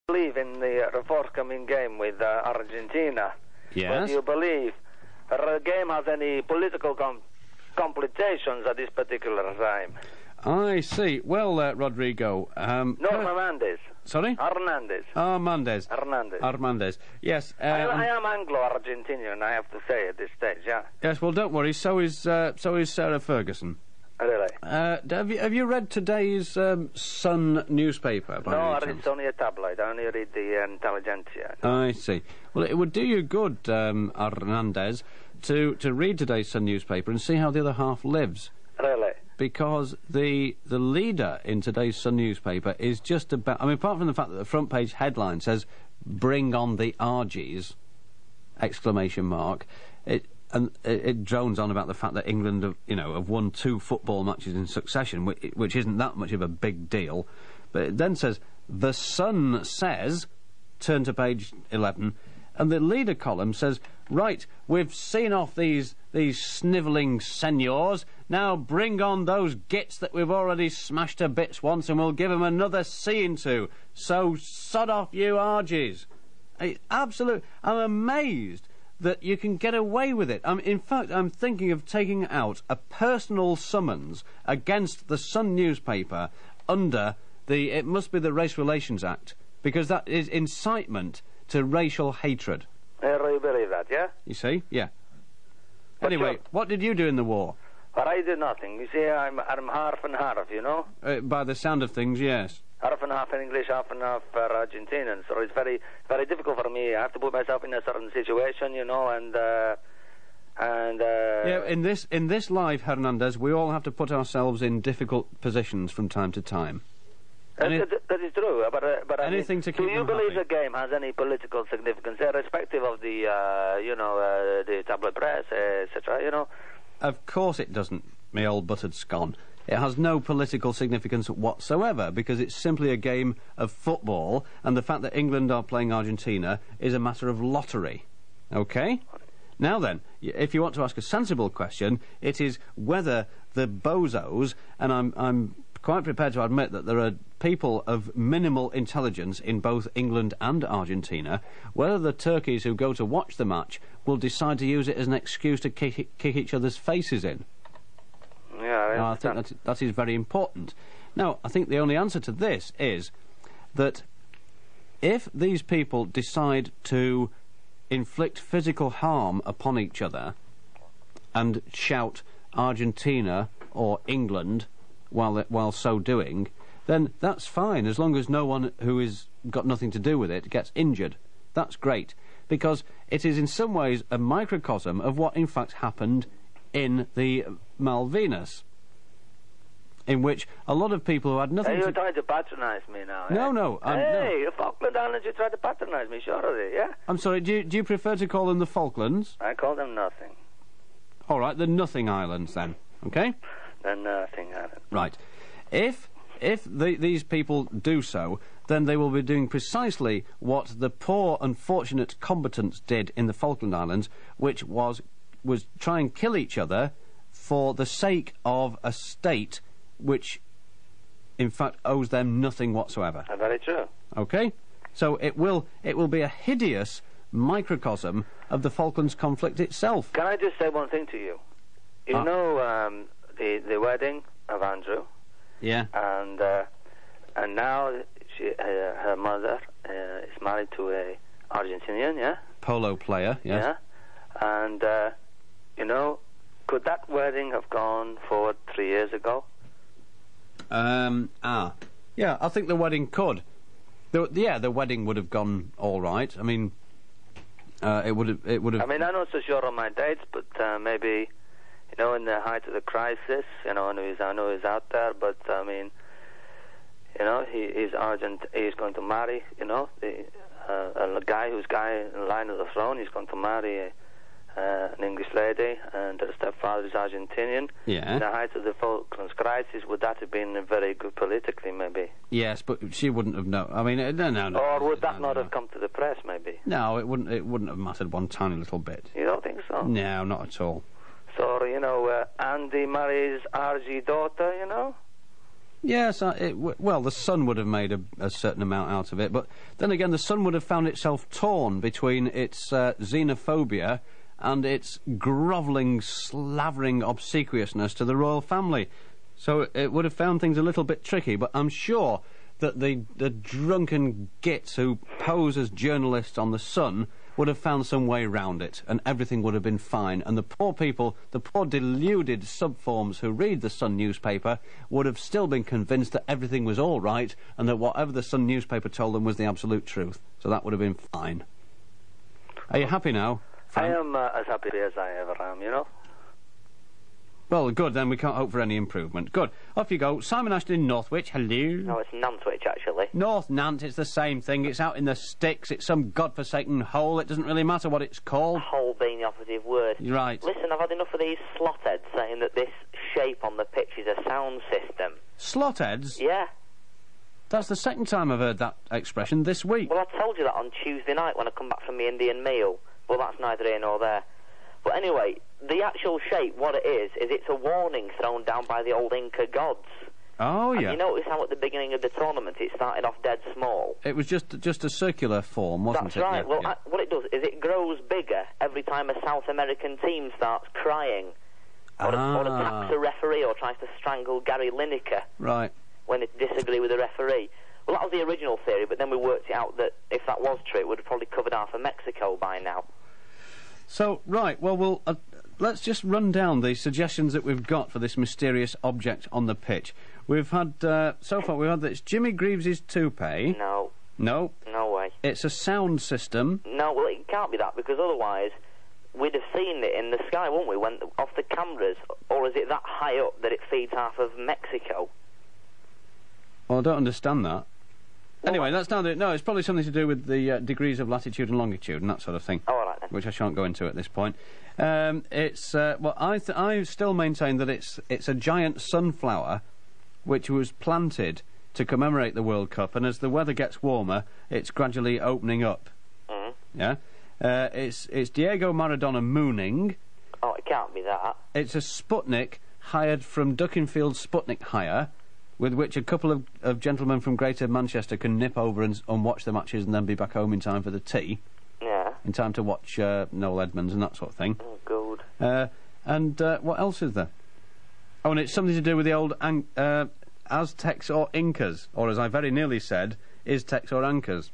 believe in the forthcoming game with Argentina. Yes. But do you believe the game has any political complications at this particular time? I see. Well, Rodrigo... No, Hernandez. Sorry? Hernandez. Armandez. Yes. I am Anglo-Argentinian, I have to say, at this stage, yeah. Yes, well, don't worry. So is Sarah Ferguson. Really? Have you read today's Sun newspaper? No, it's only a tabloid. I only read the Intelligentsia. I see. Well, it would do you good, Hernandez, to read today's Sun newspaper and see how the other half lives. Really? Because the leader in today's Sun newspaper is just about... I mean, apart from the fact that the front page headline says, "Bring on the Argies!" ! It drones on about the fact that England have won 2 football matches in succession, which isn't that much of a big deal. But it then says, "The Sun says," turn to page 11, and the leader column says, "Right, we've seen off these snivelling seniors, now bring on those gits that we've already smashed to bits once and we'll give them another seeing to, so sod off you Argies." I'm amazed that you can get away with it. In fact, I'm thinking of taking out a personal summons against the Sun newspaper under it must be the Race Relations Act, because that is incitement to racial hatred. I really believe that, yeah? You see? Yeah. Anyway, what did you do in the war? But I did nothing. You see, I'm half and half, you know? By the sound of things, yes. Half and half in English, half and half Argentinian. So it's very, very difficult for me. I have to put myself in a certain situation, you know, and yeah, in this life, Hernandez, we all have to put ourselves in difficult positions from time to time. That is true, but anything to keep do you believe happy. the game has any political significance, irrespective of the, the tabloid press, etc., you know? Of course it doesn't, me old buttered scone. It has no political significance whatsoever, because it's simply a game of football, and the fact that England are playing Argentina is a matter of lottery. OK? Now then, if you want to ask a sensible question, it is whether the bozos, and I'm quite prepared to admit that there are people of minimal intelligence in both England and Argentina, whether the turkeys who go to watch the match will decide to use it as an excuse to kick each other's faces in. Yeah, I think that is very important. Now, I think the only answer to this is that if these people decide to inflict physical harm upon each other and shout Argentina or England while so doing, then that's fine, as long as no one who is got nothing to do with it gets injured. That's great, because it is in some ways a microcosm of what in fact happened in the Malvinas, in which a lot of people who had nothing You're trying to patronise me now, No, no. Hey, the Falkland Islands, you tried to patronise me, surely, yeah? I'm sorry, do you prefer to call them the Falklands? I call them nothing. All right, the Nothing Islands, then, OK? The Nothing Islands. Right. If these people do so, then they will be doing precisely what the poor, unfortunate combatants did in the Falkland Islands, which was try and kill each other for the sake of a state which, in fact, owes them nothing whatsoever. Very true. OK? So it will be a hideous microcosm of the Falklands conflict itself. Can I just say one thing to you? You know the wedding of Andrew? Yeah. And now her mother is married to a Argentinian, yeah? Polo player, yes. Yeah. And, you know, could that wedding have gone forward 3 years ago? Yeah, I think the wedding could. The wedding would have gone all right. I mean, it would have... I mean, I'm not so sure on my dates, but maybe, you know, in the height of the crisis, you know, I know he's out there, but, I mean, you know, he's going to marry, you know, a guy who's in line of the throne. He's going to marry an English lady, and her stepfather is Argentinian. Yeah. In the height of the Falklands crisis, would that have been very good politically, maybe? Yes, but she wouldn't have known. I mean, no. Or would that not have come to the press, maybe? No, it wouldn't have mattered one tiny little bit. You don't think so? No, not at all. So, you know, Andy marries Argie's daughter, you know? Yes, well, the Sun would have made a certain amount out of it, but then again, the Sun would have found itself torn between its xenophobia and its grovelling, slavering obsequiousness to the royal family. So it would have found things a little bit tricky, but I'm sure that the drunken gits who pose as journalists on the Sun would have found some way round it, and everything would have been fine, and the poor people, the poor deluded subforms who read the Sun newspaper, would have still been convinced that everything was all right, and that whatever the Sun newspaper told them was the absolute truth. So that would have been fine. Are you happy now, Frank? I am as happy as I ever am, you know. Well, good, then we can't hope for any improvement. Good. Off you go. Simon Ashton, Northwich, hello. No, it's Nantwich, actually. North Nant, it's the same thing. It's out in the sticks. It's some godforsaken hole. It doesn't really matter what it's called. Hole being the operative word. You're right. Listen, I've had enough of these slotheads saying that this shape on the pitch is a sound system. Slotheads? Yeah. That's the second time I've heard that expression this week. Well, I told you that on Tuesday night when I come back from the Indian meal. Well, that's neither here nor there. But anyway, the actual shape, what it is it's a warning thrown down by the old Inca gods. Oh, yeah. And you notice how at the beginning of the tournament it started off dead small? It was just a circular form, wasn't it? That's right. Yeah, well, yeah. what it does is it grows bigger every time a South American team starts crying. Or attacks a referee or tries to strangle Gary Lineker. Right. When they disagree with the referee. Well, that was the original theory, but then we worked it out that if that was true, it would have probably covered half of Mexico by now. So, right, well, let's just run down the suggestions that we've got for this mysterious object on the pitch. We've had, so far, we've had that it's Jimmy Greaves' toupee. No. No. No way. It's a sound system. No, well, it can't be that, because otherwise we'd have seen it in the sky, wouldn't we, when off the cameras? Or is it that high up that it feeds half of Mexico? Well, I don't understand that. Anyway, that's down to it. No, it's probably something to do with the degrees of latitude and longitude and that sort of thing. Oh, all right then. Which I shan't go into at this point. Well, I still maintain that it's a giant sunflower which was planted to commemorate the World Cup, and as the weather gets warmer, it's gradually opening up. Mm-hmm. Yeah? It's Diego Maradona mooning. Oh, it can't be that. It's a Sputnik hired from Duckingfield Sputnik Hire, with which a couple of gentlemen from Greater Manchester can nip over and watch the matches and then be back home in time for the tea. Yeah. In time to watch Noel Edmonds and that sort of thing. Oh, good. And what else is there? Oh, and it's something to do with the old Aztecs or Incas, or as I very nearly said, Iztecs or Ancas.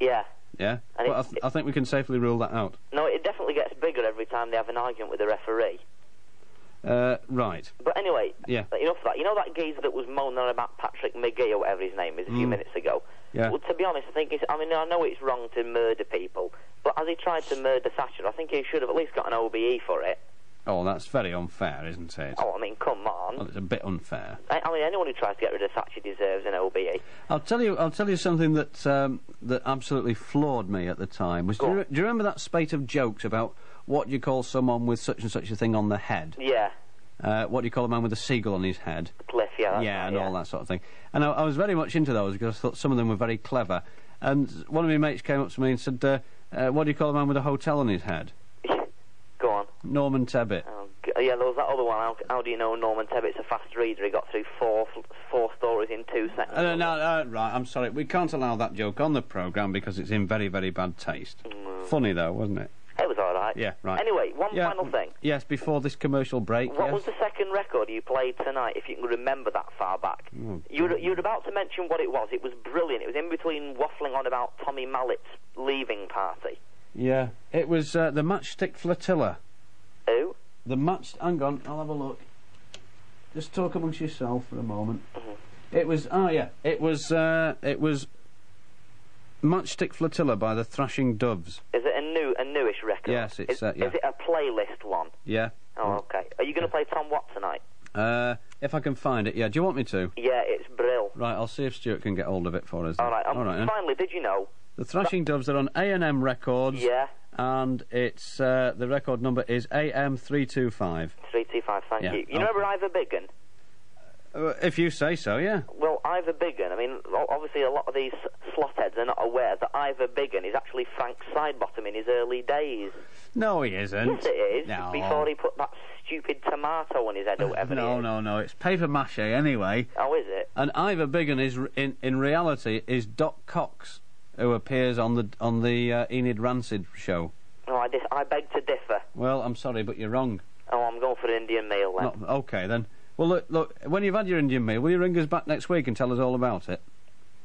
Yeah. Yeah? Well, I think we can safely rule that out. No, it definitely gets bigger every time they have an argument with the referee. Right. But anyway, yeah. Enough of that. You know that geezer that was moaning on about Patrick McGee or whatever his name is a few minutes ago? Yeah. Well, to be honest, I know it's wrong to murder people, but as he tried to murder Thatcher, I think he should have at least got an OBE for it. Oh, that's very unfair, isn't it? Oh, I mean, come on. Well, it's a bit unfair. I mean, anyone who tries to get rid of Thatcher deserves an OBE. I'll tell you something that absolutely floored me at the time. Do you remember that spate of jokes about what you call someone with such and such a thing on the head? Yeah. What do you call a man with a seagull on his head? Cliff, yeah. All that sort of thing. And I was very much into those because I thought some of them were very clever. And one of my mates came up to me and said, what do you call a man with a hotel on his head? Go on. Norman Tebbit. Oh, yeah, there was that other one. How do you know Norman Tebbit's a fast reader? He got through four stories in 2 seconds. Right, I'm sorry. We can't allow that joke on the programme because it's in very, very bad taste. Funny, though, wasn't it? It was all right. Yeah, right. Anyway, one final thing. Yes, before this commercial break. What was the second record you played tonight, if you can remember that far back? You were about to mention what it was. It was brilliant. It was in between waffling on about Tommy Mallett's leaving party. Yeah, it was the Matchstick Flotilla. Who? The Hang on, I'll have a look. Just talk amongst yourself for a moment. It was... It was Matchstick Flotilla by the Thrashing Doves. Is it a newish record? Yes, it's... Is it a playlist one? Yeah. Oh, okay. Are you going to play Tom Watt tonight? If I can find it, yeah. Do you want me to? Yeah, it's brill. Right, I'll see if Stuart can get hold of it for us. All right. Finally, did you know... The Thrashing Doves are on A&M Records. Yeah. And it's... the record number is AM325. 325, thank you. You remember Ivor Biggin? If you say so, yeah. Well, Ivor Biggin, I mean, obviously a lot of these slotheads are not aware that Ivor Biggin is actually Frank Sidebottom in his early days. No, he isn't. Yes, it is. No. Before he put that stupid tomato on his head or whatever. No. It's paper mache anyway. Oh, is it? And Ivor Biggin is, in reality, is Doc Cox, who appears on the Enid Rancid show. Oh, I beg to differ. Well, I'm sorry, but you're wrong. Oh, I'm going for Indian meal then. Okay, then. Well, look, when you've had your Indian meal, will you ring us back next week and tell us all about it?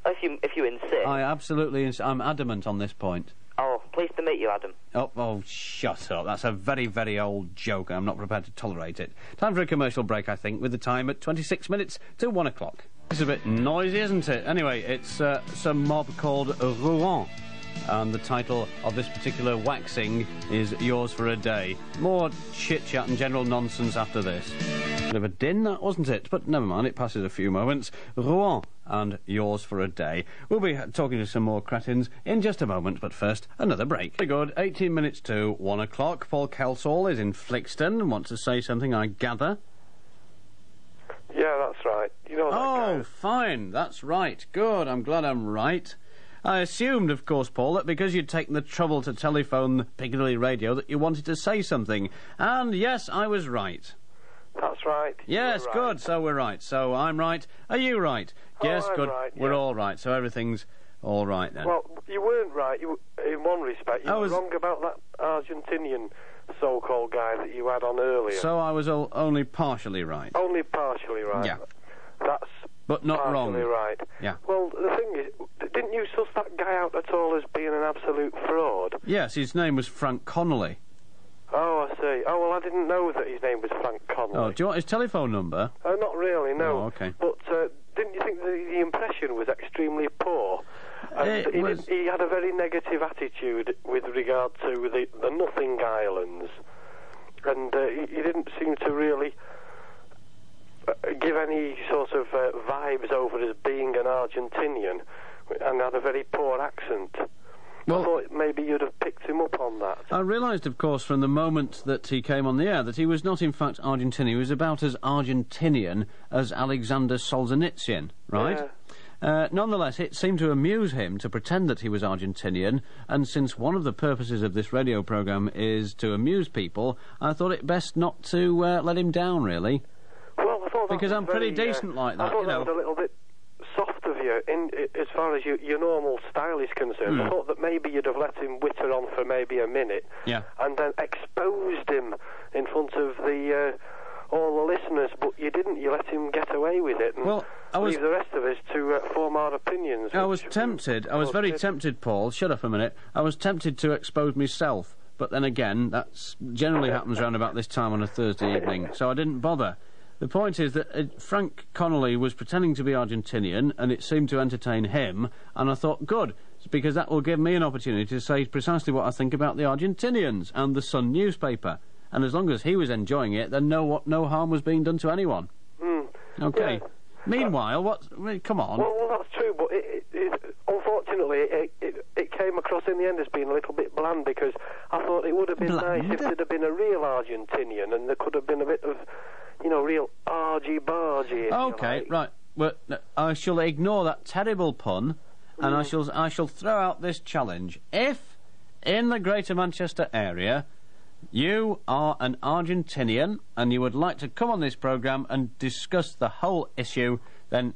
If you insist. I absolutely I'm adamant on this point. Oh, pleased to meet you, Adam. Oh, shut up. That's a very, very old joke, and I'm not prepared to tolerate it. Time for a commercial break, I think, with the time at 26 minutes to 1 o'clock. It's a bit noisy, isn't it? Anyway, it's some mob called Rouen, and the title of this particular waxing is Yours for a Day. More chit-chat and general nonsense after this. Bit of a din, that, wasn't it? But never mind, it passes a few moments. Rouen and Yours for a Day. We'll be talking to some more cretins in just a moment, but first, another break. Very good, 18 minutes to 1 o'clock. Paul Kelsall is in Flixton and wants to say something, I gather. Yeah, that's right. You know that guy. Oh, fine, that's right. Good, I'm glad I'm right. I assumed, of course, Paul, that because you'd taken the trouble to telephone Piccadilly Radio that you wanted to say something. And yes, I was right. That's right. Yes, right. good, so we're right. So I'm right. Are you right? Yes, I'm good. right, We're yeah. all right, so everything's all right then. Well, you weren't right. In one respect, you were wrong about that Argentinian so-called guy that you had on earlier. So I was only partially right. Only partially right. Yeah. That's But not partially wrong. right. Yeah. Well, the thing is, didn't you suss that guy out at all as being an absolute fraud? Yes, his name was Frank Connolly. Oh, I see. Oh, well, I didn't know that his name was Frank Connolly. Oh, do you want his telephone number? Not really, no. Oh, okay. But didn't you think the impression was extremely poor? And he had a very negative attitude with regard to the Nothing Islands. And he didn't seem to really give any sort of vibes over as being an Argentinian, and had a very poor accent. Well, I thought maybe you'd have picked him up on that. I realised, of course, from the moment that he came on the air that he was not, in fact, Argentinian. He was about as Argentinian as Alexander Solzhenitsyn, right? Yeah. Nonetheless, it seemed to amuse him to pretend that he was Argentinian, and since one of the purposes of this radio programme is to amuse people, I thought it best not to let him down, really. Well, I thought that because was I'm pretty very, decent like that, I thought you know. that was a little bit soft of you, as far as your normal style is concerned. I thought that maybe you'd have let him witter on for maybe a minute, and then exposed him in front of all the listeners, but you didn't. You let him get away with it, and leave the rest of us to form our opinions. I was tempted. I was very tempted, Paul. Shut up a minute. I was tempted to expose myself, but then again, that generally happens round about this time on a Thursday evening, so I didn't bother. The point is that Frank Connolly was pretending to be Argentinian, and it seemed to entertain him, and I thought, good, because that will give me an opportunity to say precisely what I think about the Argentinians and the Sun newspaper. And as long as he was enjoying it, then no harm was being done to anyone. Okay. Yeah. Meanwhile, come on. Well, that's true, but unfortunately, it came across in the end as being a little bit bland, because I thought it would have been nice if there'd have been a real Argentinian, and there could have been a bit of, real argy-bargy. Okay, right. Well, I shall ignore that terrible pun, and I shall throw out this challenge. If, in the Greater Manchester area, you are an Argentinian and you would like to come on this programme and discuss the whole issue, then,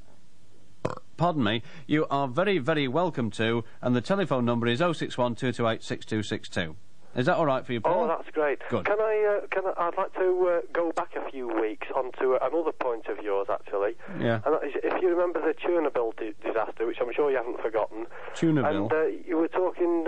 pardon me, you are very, very welcome to, and the telephone number is 061 228 6262. Is that all right for you, Paul? Oh, that's great. Good. I'd like to go back a few weeks onto another point of yours, actually. Yeah. And that is, if you remember the Chernobyl disaster, which I'm sure you haven't forgotten. Chernobyl. And you were talking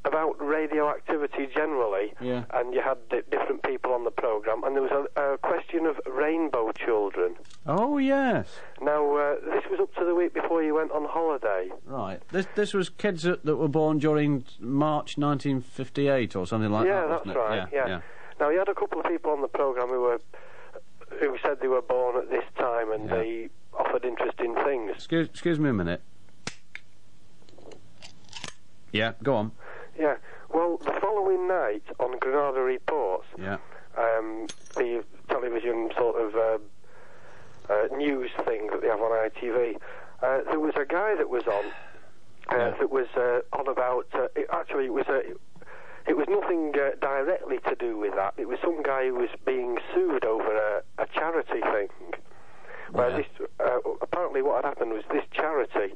about radioactivity generally, and you had different people on the programme, and there was a question of rainbow children. Oh, yes. Now, this was up to the week before you went on holiday. Right. This was kids that were born during March 1958 or something like that, Yeah, wasn't that's it? right, yeah. Now, you had a couple of people on the programme who said they were born at this time, and they offered interesting things. Excuse me a minute. Yeah, go on. Yeah, well, the following night on Granada Reports, the television sort of news thing that they have on ITV. There was a guy that was on that was on about. It was nothing directly to do with that. It was some guy who was being sued over a charity thing. Where this, apparently what had happened was this charity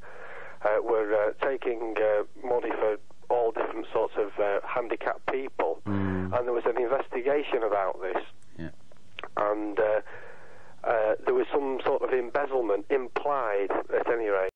were taking money for all different sorts of handicapped people, and there was an investigation about this. Yeah. And there was some sort of embezzlement implied, at any rate.